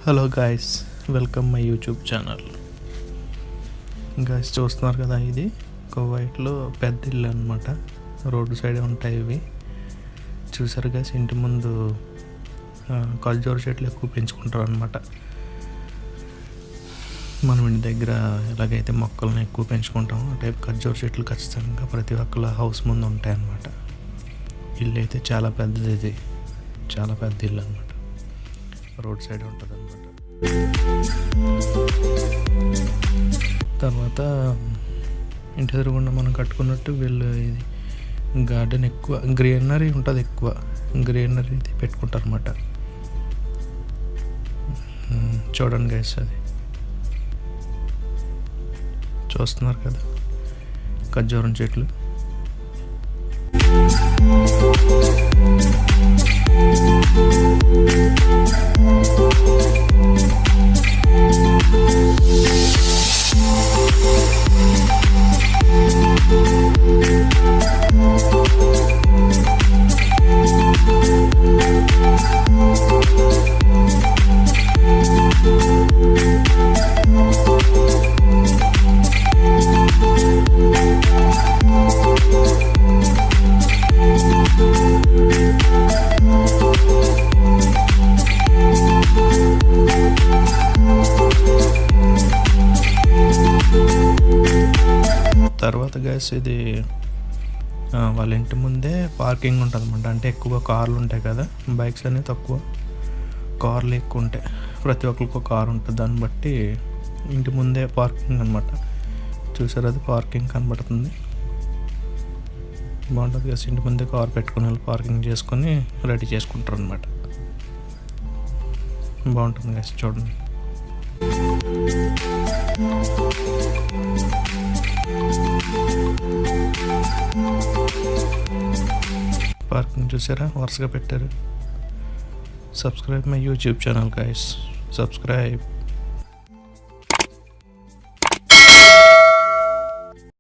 Hello guys, welcome my YouTube channel. Guys చూస్తున్నారు కదా, ఇది కువైట్లో పెద్ద ఇల్లు అనమాట. రోడ్డు సైడే ఉంటాయి ఇవి. చూసారు గాయస్, ఇంటి ముందు ఖర్జూర చెట్లు ఎక్కువ పెంచుకుంటారు అనమాట. మనం ఇంటి దగ్గర ఎలాగైతే మొక్కలను ఎక్కువ పెంచుకుంటామో ఆ టైప్ ఖర్జూర చెట్లు ఖచ్చితంగా ప్రతి ఒక్కళ్ళ హౌస్ ముందు ఉంటాయి అన్నమాట. ఇల్లు అయితే చాలా పెద్దది, ఇది చాలా పెద్ద ఇల్లు అనమాట. రోడ్ సైడ్ ఉంటుంది అనమాట. తర్వాత ఇంటి ఎదురుగుండా మనం కట్టుకున్నట్టు వీళ్ళు ఇది గార్డెన్ ఎక్కువ గ్రీనరీ ఉంటుంది, ఎక్కువ గ్రీనరీ పెట్టుకుంటారు అనమాట. చూడండి గైస్, అది చూస్తున్నారు కదా ఖర్జూరం చెట్లు. తర్వాత గ్యాస్ ఇది వాళ్ళ ఇంటి ముందే పార్కింగ్ ఉంటుంది అన్నమాట. అంటే ఎక్కువ కార్లు ఉంటాయి కదా, బైక్స్ అనేవి తక్కువ, కార్లు ఎక్కువ ఉంటాయి. ప్రతి ఒక్కరికి ఒక కారు ఉంటుంది, దాన్ని బట్టి ఇంటి ముందే పార్కింగ్ అనమాట. చూసారు, అది పార్కింగ్ కనబడుతుంది. బాగుంటుంది గ్యాస్, ఇంటి ముందే కార్ పెట్టుకుని వాళ్ళు పార్కింగ్ చేసుకొని రెడీ చేసుకుంటారు అనమాట. బాగుంటుంది గ్యాస్, చూడండి. పార్కింగ్ చూసారా, వరుసగా పెట్టారు. Subscribe my YouTube channel guys, subscribe.